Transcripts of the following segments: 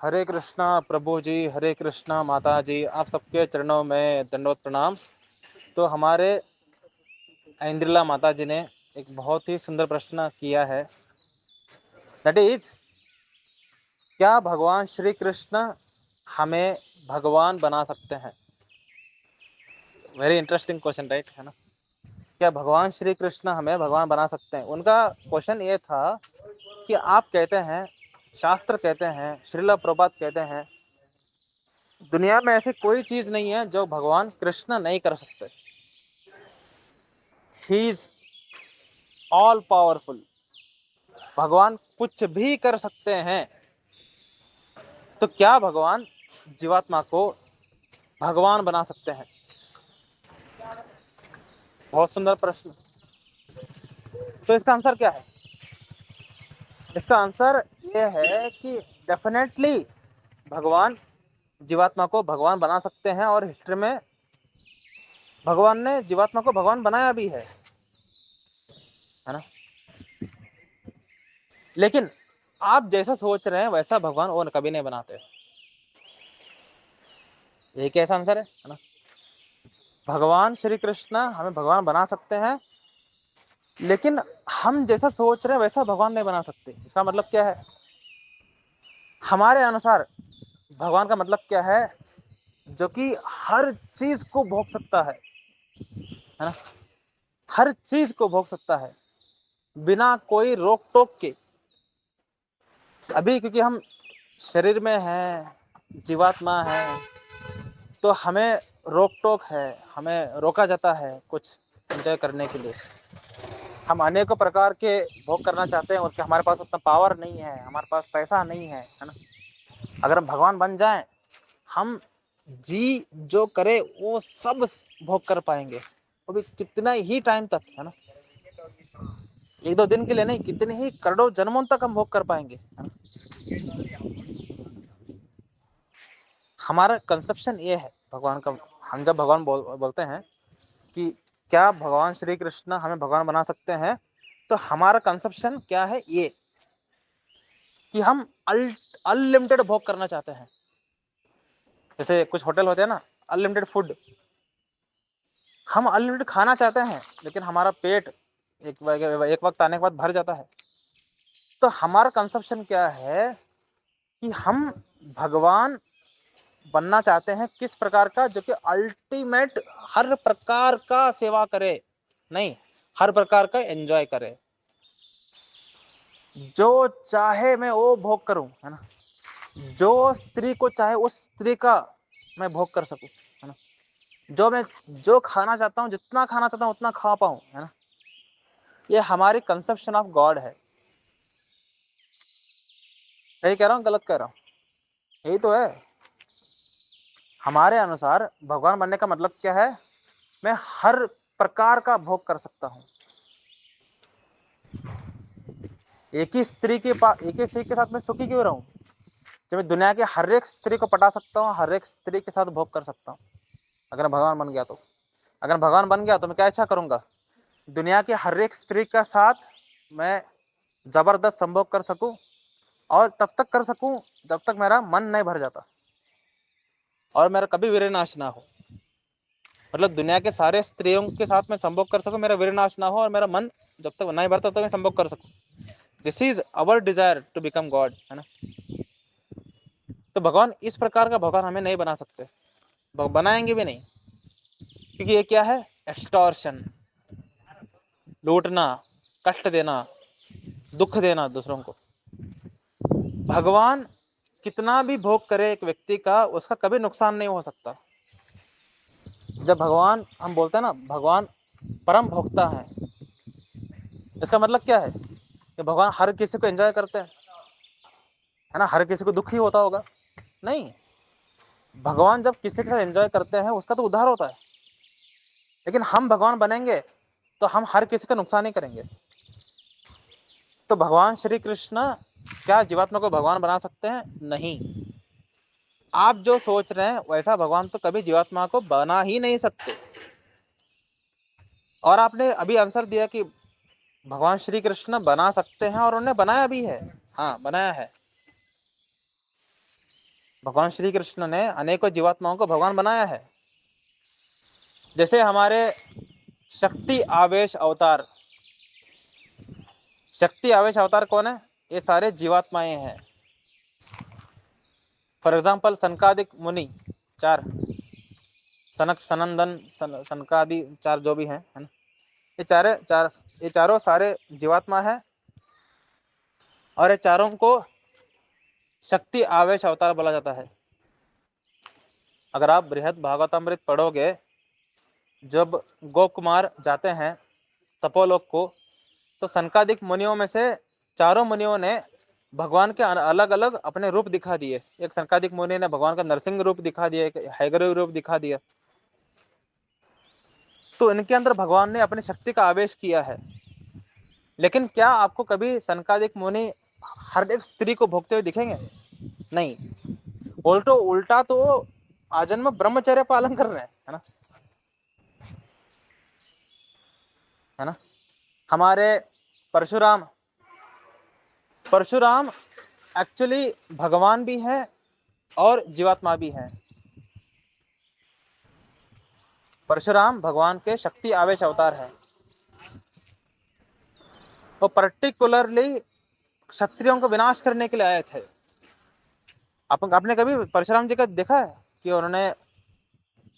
हरे कृष्णा प्रभु जी, हरे कृष्णा माता जी, आप सबके चरणों में दंडवत प्रणाम। तो हमारे इंद्रिला माता जी ने एक बहुत ही सुंदर प्रश्न किया है, दैट इज क्या भगवान श्री कृष्ण हमें भगवान बना सकते हैं। वेरी इंटरेस्टिंग क्वेश्चन, राइट है ना। क्या भगवान श्री कृष्ण हमें भगवान बना सकते हैं। उनका क्वेश्चन ये था कि आप कहते हैं, शास्त्र कहते हैं, श्रील प्रभुपाद कहते हैं, दुनिया में ऐसी कोई चीज नहीं है जो भगवान कृष्ण नहीं कर सकते। He is all powerful. भगवान कुछ भी कर सकते हैं। तो क्या भगवान जीवात्मा को भगवान बना सकते हैं। बहुत सुंदर प्रश्न। तो इसका आंसर क्या है। इसका आंसर ये है कि डेफिनेटली भगवान जीवात्मा को भगवान बना सकते हैं, और हिस्ट्री में भगवान ने जीवात्मा को भगवान बनाया भी है ना। लेकिन आप जैसा सोच रहे हैं वैसा भगवान और कभी नहीं बनाते। ये कैसा आंसर है ना। भगवान श्री कृष्ण हमें भगवान बना सकते हैं, लेकिन हम जैसा सोच रहे हैं वैसा भगवान नहीं बना सकते। इसका मतलब क्या है। हमारे अनुसार भगवान का मतलब क्या है, जो कि हर चीज को भोग सकता है ना। हर चीज को भोग सकता है बिना कोई रोक टोक के। अभी क्योंकि हम शरीर में हैं, जीवात्मा है, तो हमें रोक टोक है, हमें रोका जाता है कुछ एंजॉय करने के लिए। हम अनेकों प्रकार के भोग करना चाहते हैं, और हमारे पास उतना पावर नहीं है, हमारे पास पैसा नहीं है ना। अगर हम भगवान बन जाएं, हम जी जो करे वो सब भोग कर पाएंगे, वो भी कितना ही टाइम तक है ना। एक दो दिन के लिए नहीं, कितने ही करोड़ों जन्मों तक हम भोग कर पाएंगे है ना? हमारा कंसेप्शन ये है भगवान का। हम जब भगवान बोलते हैं कि क्या भगवान श्री कृष्ण हमें भगवान बना सकते हैं, तो हमारा कंसेप्शन क्या है ये कि हम अनलिमिटेड भोग करना चाहते हैं। जैसे कुछ होटल होते हैं ना, अनलिमिटेड फूड। हम अनलिमिटेड खाना चाहते हैं, लेकिन हमारा पेट एक वक्त आने के बाद भर जाता है। तो हमारा कंसेप्शन क्या है कि हम भगवान बनना चाहते हैं किस प्रकार का, जो कि अल्टीमेट हर प्रकार का सेवा करे, नहीं हर प्रकार का एंजॉय करे। जो चाहे मैं वो भोग करूं है ना। जो स्त्री को चाहे उस स्त्री का मैं भोग कर सकूं है ना। जो खाना चाहता हूं, जितना खाना चाहता हूं उतना खा पाऊं है ना। ये हमारी कंसेप्शन ऑफ गॉड है। सही कह रहा हूं, गलत कह रहा हूं। यही तो है। हमारे अनुसार भगवान बनने का मतलब क्या है, मैं हर प्रकार का भोग कर सकता हूं। एक ही स्त्री के साथ मैं सुखी क्यों रहूं, जब मैं दुनिया के हर एक स्त्री को पटा सकता हूं, हर एक स्त्री के साथ भोग कर सकता हूं। अगर भगवान बन गया तो, अगर भगवान बन गया तो मैं क्या इच्छा करूंगा, दुनिया के हर एक स्त्री के साथ मैं जबरदस्त संभोग कर सकूं, और तब तक कर सकूं जब तक मेरा मन नहीं भर जाता, और मेरा कभी वीर्य नाश ना हो। मतलब दुनिया के सारे स्त्रियों के साथ मैं संभोग कर सकूं, मेरा वीर्य नाश ना हो, और मेरा मन जब तक नहीं भरता तब तक मैं संभोग कर सकूं। This is our desire to become God है ना। तो भगवान इस प्रकार का भगवान हमें नहीं बना सकते, बनाएंगे भी नहीं। क्योंकि ये क्या है, एक्सटॉर्शन, लूटना, कष्ट देना, दुख देना दूसरों को। भगवान कितना भी भोग करे एक व्यक्ति का, उसका कभी नुकसान नहीं हो सकता। जब भगवान, हम बोलते हैं ना भगवान परम भोक्ता है, इसका मतलब क्या है कि भगवान हर किसी को एंजॉय करते हैं है ना। हर किसी को दुखी होता होगा नहीं। भगवान जब किसी के साथ एंजॉय करते हैं उसका तो उद्धार होता है। लेकिन हम भगवान बनेंगे तो हम हर किसी का नुकसान ही करेंगे। तो भगवान श्री कृष्ण क्या जीवात्मा को भगवान बना सकते हैं? नहीं। आप जो सोच रहे हैं वैसा भगवान तो कभी जीवात्मा को बना ही नहीं सकते। और आपने अभी आंसर दिया कि भगवान श्री कृष्ण बना सकते हैं, और उन्होंने बनाया भी है। हाँ, बनाया है। भगवान श्री कृष्ण ने अनेकों जीवात्माओं को भगवान बनाया है। जैसे हमारे शक्ति आवेश अवतार, शक्ति आवेश अवतार कौन है? ये सारे जीवात्माएं हैं। फॉर एग्जाम्पल सनकादिक मुनि, चार, सनक सनंदन सनकादि चार जो भी हैं, है ना, ये चारों सारे जीवात्मा है। और ये चारों को शक्ति आवेश अवतार बोला जाता है। अगर आप बृहद भागवतामृत पढ़ोगे, जब गोकुमार जाते हैं तपोलोक को, तो सनकादिक मुनियों में से चारों मुनियों ने भगवान के अलग अलग अपने रूप दिखा दिए। एक सनकादिक मुनि ने भगवान का नरसिंह रूप दिखा दिया, एक हैग्रीव रूप दिखा दिया। तो इनके अंदर भगवान ने अपनी शक्ति का आवेश किया है। लेकिन क्या आपको कभी सनकादिक मुनि हर एक स्त्री को भोगते हुए दिखेंगे? नहीं। उल्टा तो आजन्म ब्रह्मचर्य पालन कर रहे हैं, है ना, है ना। हमारे परशुराम एक्चुअली भगवान भी है और जीवात्मा भी है। परशुराम भगवान के शक्ति आवेश अवतार है। वो पर्टिकुलरली क्षत्रियों को विनाश करने के लिए आए थे। आपने कभी परशुराम जी का देखा है कि उन्होंने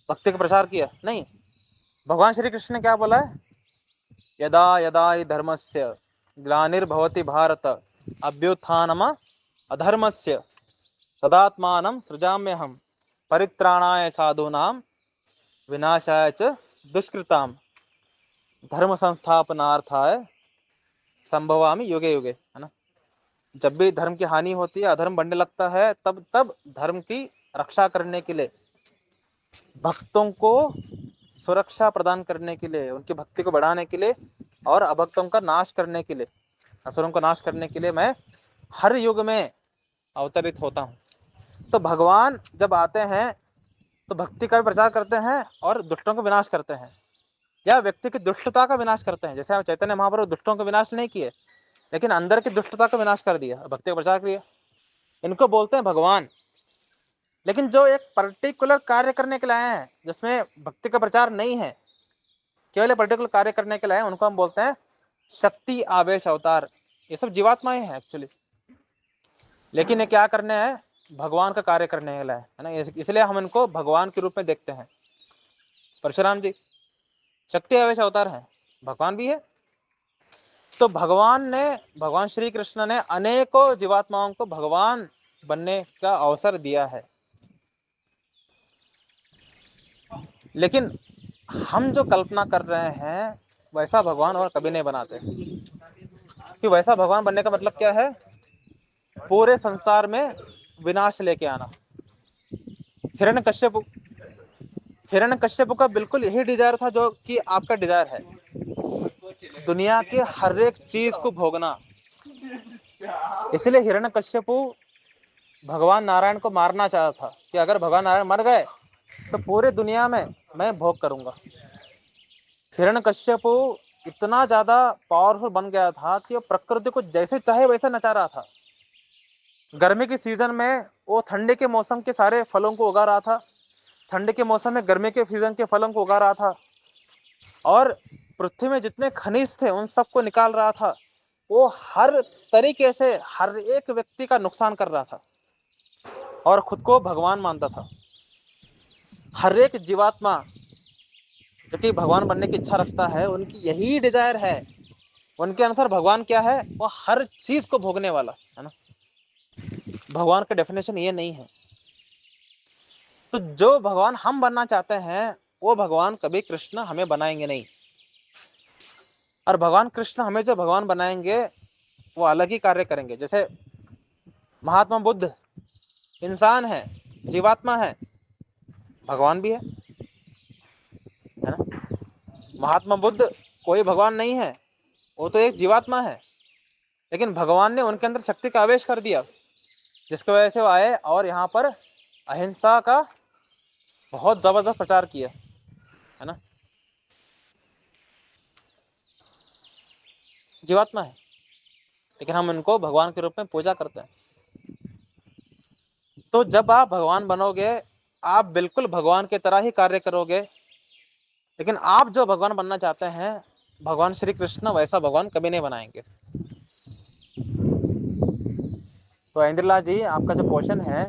भक्ति का प्रचार किया? नहीं। भगवान श्री कृष्ण ने क्या बोला है? यदा यदा हि धर्मस्य ग्लानिर्भवति भारत अभ्युत्थानम अधर्मस्य तदात्मानं सृजाम्यहम् परित्राणाय साधूनां विनाशाय च दुष्कृताम् धर्म संस्थापनार्थाय संभवामि युगे युगे, है ना। जब भी धर्म की हानि होती है, अधर्म बढ़ने लगता है, तब धर्म की रक्षा करने के लिए, भक्तों को सुरक्षा प्रदान करने के लिए, उनकी भक्ति को बढ़ाने के लिए और अभक्तों का नाश करने के लिए, असुरों का नाश करने के लिए मैं हर युग में अवतरित होता हूँ। तो भगवान जब आते हैं तो भक्ति का भी प्रचार करते हैं और दुष्टों को विनाश करते हैं, या व्यक्ति की दुष्टता का विनाश करते हैं। जैसे हम चैतन्य महाप्रभु दुष्टों का विनाश नहीं किए, लेकिन अंदर की दुष्टता का विनाश कर दिया, भक्ति का प्रचार किया। इनको बोलते हैं भगवान। लेकिन जो एक पर्टिकुलर कार्य करने के लिए आए हैं, जिसमें भक्ति का प्रचार नहीं है, केवल पर्टिकुलर कार्य करने के लिए आए हैं, उनको हम बोलते हैं शक्ति आवेश अवतार। ये सब जीवात्माएं हैं एक्चुअली, लेकिन ये क्या करने हैं? भगवान का कार्य करने के लिए, है ना। इसलिए हम इनको भगवान के रूप में देखते हैं। परशुराम जी शक्ति आवेश अवतार हैं, भगवान भी है। तो भगवान श्री कृष्ण ने अनेकों जीवात्माओं को भगवान बनने का अवसर दिया है। लेकिन हम जो कल्पना कर रहे हैं वैसा भगवान और कभी नहीं बनाते। कि वैसा भगवान बनने का मतलब क्या है? पूरे संसार में विनाश लेके आना। हिरण्यकश्यप हिरण्यकश्यप का बिल्कुल यही डिजायर था जो कि आपका डिजायर है, दुनिया के हर एक चीज को भोगना। इसलिए हिरण्यकश्यप भगवान नारायण को मारना चाहा था कि अगर भगवान नारायण मर गए तो पूरे दुनिया में मैं भोग करूंगा। हिरण्यकश्यप इतना ज्यादा पावरफुल बन गया था कि वो प्रकृति को जैसे चाहे वैसे नचा रहा था। गर्मी के सीजन में वो ठंडे के मौसम के सारे फलों को उगा रहा था, ठंडे के मौसम में गर्मी के सीजन के फलों को उगा रहा था, और पृथ्वी में जितने खनिज थे उन सबको निकाल रहा था। वो हर तरीके से हर एक व्यक्ति का नुकसान कर रहा था और खुद को भगवान मानता था। हर एक जीवात्मा जो कि भगवान बनने की इच्छा रखता है, उनकी यही डिजायर है। उनके अनुसार भगवान क्या है? वो हर चीज को भोगने वाला, है ना। भगवान का डेफिनेशन ये नहीं है। तो जो भगवान हम बनना चाहते हैं वो भगवान कभी कृष्ण हमें बनाएंगे नहीं। और भगवान कृष्ण हमें जो भगवान बनाएंगे वो अलग ही कार्य करेंगे। जैसे महात्मा बुद्ध इंसान है, जीवात्मा है, भगवान भी है ना। महात्मा बुद्ध कोई भगवान नहीं है, वो तो एक जीवात्मा है, लेकिन भगवान ने उनके अंदर शक्ति का आवेश कर दिया, जिसकी वजह से वो आए और यहाँ पर अहिंसा का बहुत जबरदस्त प्रचार किया, है ना। जीवात्मा है, लेकिन हम इनको भगवान के रूप में पूजा करते हैं। तो जब आप भगवान बनोगे, आप बिल्कुल भगवान की तरह ही कार्य करोगे। लेकिन आप जो भगवान बनना चाहते हैं, भगवान श्री कृष्ण वैसा भगवान कभी नहीं बनाएंगे। तो इंद्रलाल जी, आपका जो क्वेश्चन है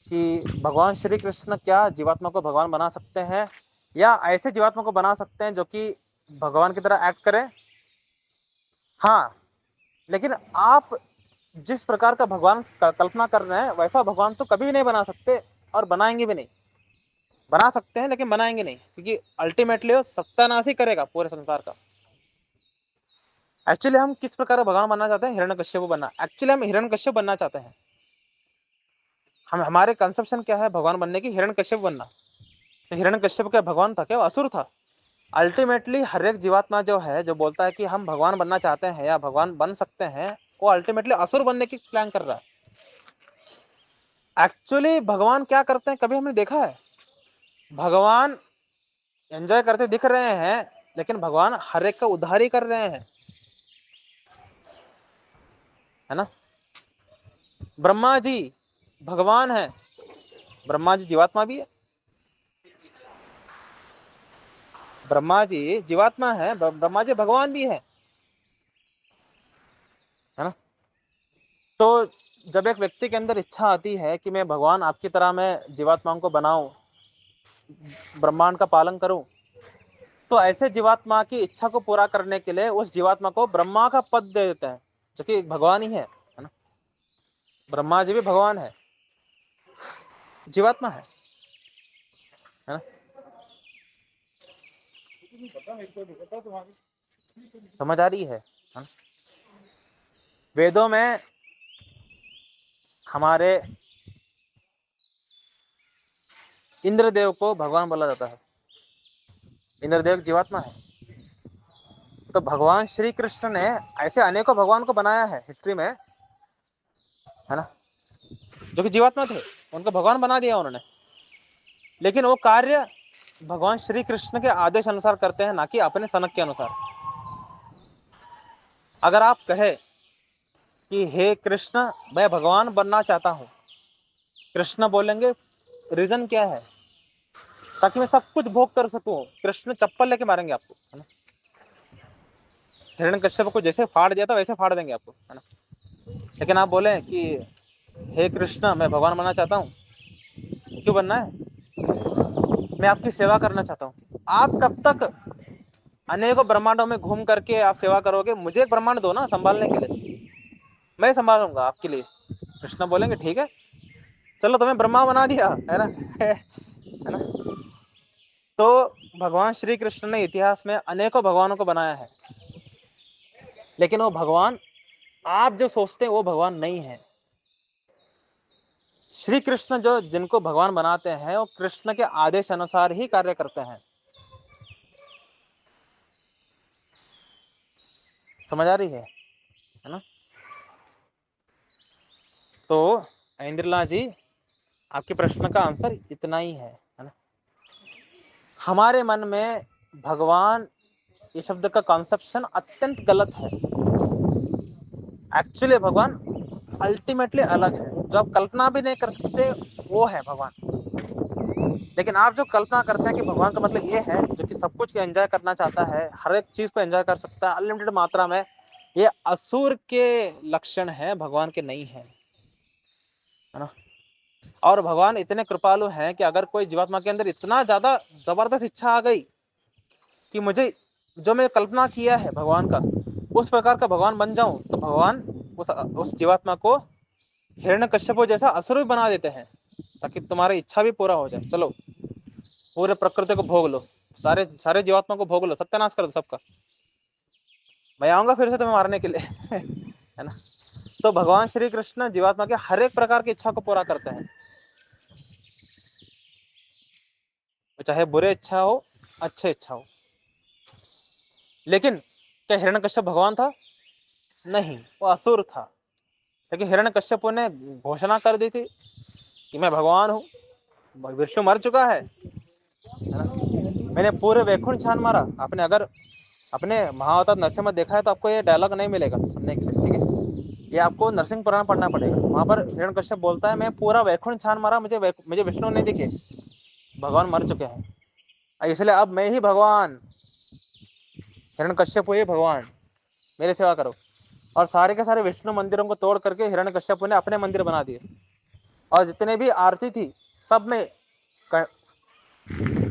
कि भगवान श्री कृष्ण क्या जीवात्मा को भगवान बना सकते हैं, या ऐसे जीवात्मा को बना सकते हैं जो कि भगवान की तरह एक्ट करें? हाँ, लेकिन आप जिस प्रकार का भगवान कल्पना कर रहे हैं, वैसा भगवान तो कभी भी नहीं बना सकते, और बनाएंगे भी नहीं। बना सकते हैं लेकिन बनाएंगे नहीं, क्योंकि अल्टीमेटली वो सत्यानाश ही करेगा पूरे संसार का। एक्चुअली हम किस प्रकार का भगवान बनना चाहते हैं? हिरण्यकश्यप बनना। एक्चुअली हम हिरण्यकश्यप बनना चाहते हैं। हम हमारे कंसेप्शन क्या है भगवान बनने की? हिरण्यकश्यप बनना। तो हिरण्यकश्यप क्या भगवान था क्या? वो असुर था। अल्टीमेटली हर एक जीवात्मा जो है, जो बोलता है कि हम भगवान बनना चाहते हैं या भगवान बन सकते हैं, वो अल्टीमेटली असुर बनने की प्लान कर रहा है। एक्चुअली भगवान क्या करते हैं कभी हमने देखा है? भगवान एंजॉय करते दिख रहे हैं, लेकिन भगवान हर एक का उद्धार ही कर रहे हैं, है ना? ब्रह्मा जी भगवान है, ब्रह्मा जी जीवात्मा भी है। ब्रह्मा जी जीवात्मा है, ब्रह्मा जी भगवान भी है ना? तो जब एक व्यक्ति के अंदर इच्छा आती है कि मैं भगवान आपकी तरह मैं जीवात्माओं को बनाऊं, ब्रह्मांड का पालन करूं, तो ऐसे जीवात्मा की इच्छा को पूरा करने के लिए उस जीवात्मा को ब्रह्मा का पद दे देते हैं, जो कि भगवान ही है ना? ब्रह्मा जी भी भगवान है, जीवात्मा है ना? समझ आ रही है ना? वेदों में हमारे इंद्रदेव को भगवान बोला जाता है। इंद्रदेव जीवात्मा है। तो भगवान श्री कृष्ण ने ऐसे अनेकों भगवान को बनाया है हिस्ट्री में, है ना, जो कि जीवात्मा थे, उनको भगवान बना दिया उन्होंने। लेकिन वो कार्य भगवान श्री कृष्ण के आदेश अनुसार करते हैं, ना कि अपने सनक के अनुसार। अगर आप कहे कि हे कृष्ण मैं भगवान बनना चाहता हूं, कृष्ण बोलेंगे रीजन क्या है? ताकि मैं सब कुछ भोग कर सकूं। कृष्ण चप्पल लेके मारेंगे आपको, है ना? हिरण्यकश्यप को जैसे फाड़ दिया था वैसे फाड़ देंगे आपको, है ना? लेकिन आप बोले कि हे कृष्ण मैं भगवान बनना चाहता हूँ, क्यों बनना है? मैं आपकी सेवा करना चाहता हूँ। आप कब तक अनेकों ब्रह्मांडों में घूम करके आप सेवा करोगे? मुझे एक ब्रह्मांड दो ना संभालने के लिए, मैं संभालूंगा आपके लिए। कृष्ण बोलेंगे ठीक है, चलो तुम्हें ब्रह्मा बना दिया, है ना? है ना? तो भगवान श्री कृष्ण ने इतिहास में अनेकों भगवानों को बनाया है, लेकिन वो भगवान आप जो सोचते हैं वो भगवान नहीं है। श्री कृष्ण जो जिनको भगवान बनाते हैं, वो कृष्ण के आदेश अनुसार ही कार्य करते हैं। समझ आ रही है ना? तो इंद्रला जी, आपके प्रश्न का आंसर इतना ही है ना? हमारे मन में भगवान ये शब्द का कॉन्सेप्शन अत्यंत गलत है। एक्चुअली भगवान अल्टीमेटली अलग है, जो आप कल्पना भी नहीं कर सकते वो है भगवान। लेकिन आप जो कल्पना करते हैं कि भगवान का मतलब ये है जो कि सब कुछ को एंजॉय करना चाहता है, हर एक चीज को एंजॉय कर सकता है अनलिमिटेड मात्रा में, ये असुर के लक्षण है, भगवान के नहीं है ना? और भगवान इतने कृपालु हैं कि अगर कोई जीवात्मा के अंदर इतना ज्यादा जबरदस्त इच्छा आ गई कि मुझे जो मैं कल्पना किया है भगवान का उस प्रकार का भगवान बन जाऊं, तो भगवान उस जीवात्मा को हिरण्यकश्यप जैसा असुर भी बना देते हैं, ताकि तुम्हारी इच्छा भी पूरा हो जाए। चलो पूरे प्रकृति को भोग लो, सारे सारे जीवात्मा को भोग लो, सत्यानाश कर दो सबका, मैं आऊंगा फिर से तुम्हें मारने के लिए है ना? तो भगवान श्री कृष्ण जीवात्मा के हर एक प्रकार की इच्छा को पूरा करते हैं, चाहे बुरे इच्छा हो अच्छे इच्छा हो। लेकिन क्या हिरण्यकश्यप भगवान था? नहीं, वो असुर था। लेकिन हिरण्यकश्यप ने घोषणा कर दी थी कि मैं भगवान हूँ, विष्णु मर चुका है ना? मैंने पूरे वैकुंठ छान मारा। आपने अगर अपने महाअवतार नरसिम्हा देखा है तो आपको ये डायलॉग नहीं मिलेगा सुनने के लिए, ठीक है? ये आपको नरसिंह पुराण पढ़ना पड़ेगा। वहां पर हिरण्यकश्यप बोलता है मैं पूरा वैकुंठ छान मारा, मुझे विष्णु नहीं दिखे, भगवान मर चुके हैं, इसलिए अब मैं ही भगवान, हिरण्यकश्यप ये भगवान, मेरी सेवा करो। और सारे के सारे विष्णु मंदिरों को तोड़ करके हिरण्यकश्यप ने अपने मंदिर बना दिए, और जितने भी आरती थी सब में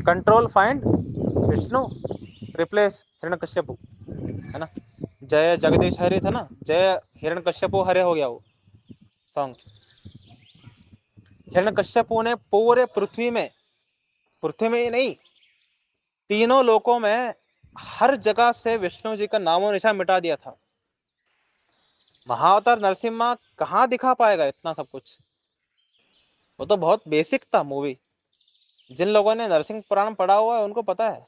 control find Vishnu replace Hiranyakashyap, है ना। जय जगदीश हरे था ना, जय हिरण्यकश्यप हरे हो गया वो सॉन्ग। हिरण्यकश्यप ने पूरे पृथ्वी में ही नहीं, तीनों लोकों में हर जगह से विष्णु जी का नामो निशान मिटा दिया था। महाअवतार नरसिम्हा कहाँ दिखा पाएगा इतना सब कुछ, वो तो बहुत बेसिक था मूवी। जिन लोगों ने नरसिंह पुराण पढ़ा हुआ है उनको पता है,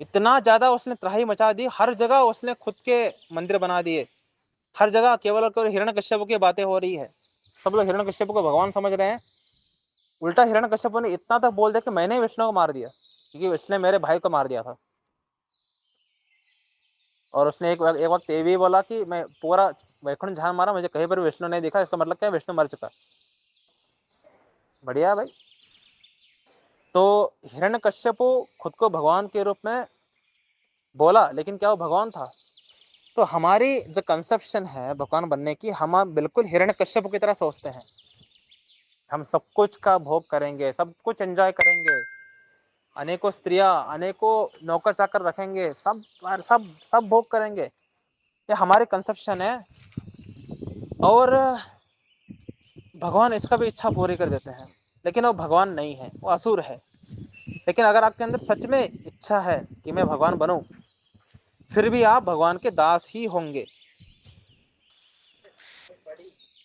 इतना ज्यादा उसने त्राही मचा दी, हर जगह उसने खुद के मंदिर बना दिए, हर जगह केवल और केवल हिरण्यकश्यप की बातें हो रही है। सब लोग हिरण्यकश्यप को भगवान समझ रहे हैं। उल्टा हिरण्यकश्यप ने इतना तक बोल दिया कि मैंने विष्णु को मार दिया, क्योंकि इसने मेरे भाई को मार दिया था। और उसने एक वक्त ये भी बोला कि मैं पूरा वैकुंठ झान मारा, मुझे कहीं पर विष्णु नहीं दिखा, इसका मतलब क्या है, विष्णु मर चुका। बढ़िया भाई। तो हिरण्यकश्यप खुद को भगवान के रूप में बोला, लेकिन क्या वो भगवान था? तो हमारी जो कंसेप्शन है भगवान बनने की, हम बिल्कुल हिरण्यकश्यप की तरह सोचते हैं। हम सब कुछ का भोग करेंगे, सब कुछ एंजॉय करेंगे, अनेकों स्त्रियां, अनेकों नौकर चाकर रखेंगे, सब सब सब भोग करेंगे, ये हमारी कंसेप्शन है। और भगवान इसका भी इच्छा पूरी कर देते हैं, लेकिन वो भगवान नहीं है, वो असुर है। लेकिन अगर आपके अंदर सच में इच्छा है कि मैं भगवान बनूं, फिर भी आप भगवान के दास ही होंगे।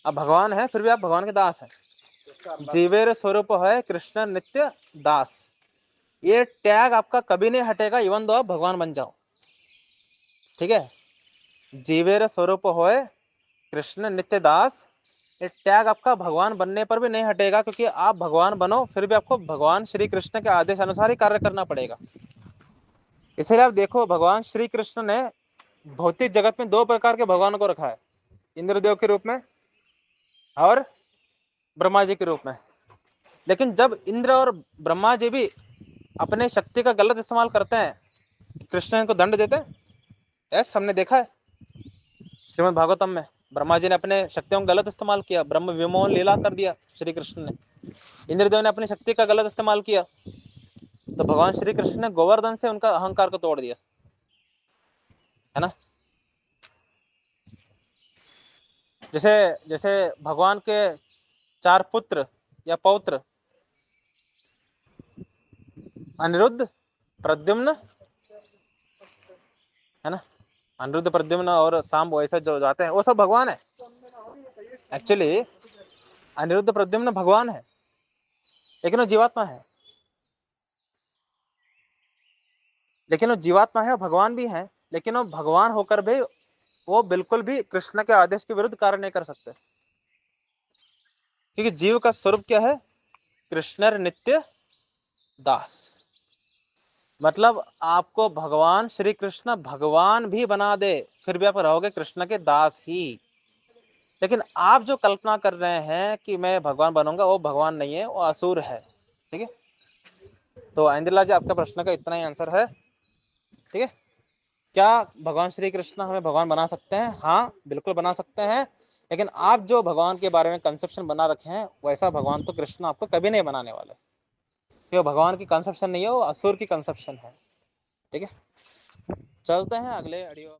अब भगवान है फिर भी आप भगवान के दास हैं। जीवेर स्वरूप है कृष्ण नित्य दास, ये टैग आपका कभी नहीं हटेगा, इवन दो आप भगवान बन जाओ। ठीक है, जीवेर स्वरूप होए कृष्ण नित्य दास, ये टैग आपका भगवान बनने पर भी नहीं हटेगा, क्योंकि आप भगवान बनो फिर भी आपको भगवान श्री कृष्ण के आदेश अनुसार ही कार्य करना पड़ेगा। इसलिए आप देखो, भगवान श्री कृष्ण ने भौतिक जगत में दो प्रकार के भगवानों को रखा है, इंद्रदेव के रूप में और ब्रह्मा जी के रूप में। लेकिन जब इंद्र और ब्रह्मा जी भी अपने शक्ति का गलत इस्तेमाल करते हैं, कृष्ण इनको दंड देते हैं। यस, हमने देखा है श्रीमद् भागवतम में, ब्रह्मा जी ने अपने शक्तियों का गलत इस्तेमाल किया, ब्रह्म विमोहन लीला कर दिया श्री कृष्ण ने। इंद्रदेव ने अपनी शक्ति का गलत इस्तेमाल किया, तो भगवान श्री कृष्ण ने गोवर्धन से उनका अहंकार को तोड़ दिया, है ना। जैसे जैसे भगवान के 4 पुत्र या पौत्र, अनिरुद्ध, प्रद्युम्न, है ना, अनिरुद्ध प्रद्युम्न और सांब, वैसे जो जाते हैं वो सब भगवान है। एक्चुअली अनिरुद्ध प्रद्युम्न भगवान है, लेकिन वो जीवात्मा है। और भगवान भी है, लेकिन वो भगवान होकर भी वो बिल्कुल भी कृष्ण के आदेश के विरुद्ध कार्य नहीं कर सकते, क्योंकि जीव का स्वरूप क्या है, कृष्ण नित्य दास। मतलब आपको भगवान श्री कृष्ण भगवान भी बना दे, फिर भी आप रहोगे कृष्ण के दास ही। लेकिन आप जो कल्पना कर रहे हैं कि मैं भगवान बनूंगा, वो भगवान नहीं है, वो असुर है। ठीक है, तो इंद्रलाल जी आपका प्रश्न का इतना ही आंसर है। ठीक है, क्या भगवान श्री कृष्ण हमें भगवान बना सकते हैं? हाँ, बिल्कुल बना सकते हैं। लेकिन आप जो भगवान के बारे में कंसेप्शन बना रखे हैं, वैसा भगवान तो कृष्ण आपको कभी नहीं बनाने वाले, क्योंकि भगवान की कंसेप्शन नहीं है, वो असुर की कंसेप्शन है। ठीक है, चलते हैं अगले ऑडियो।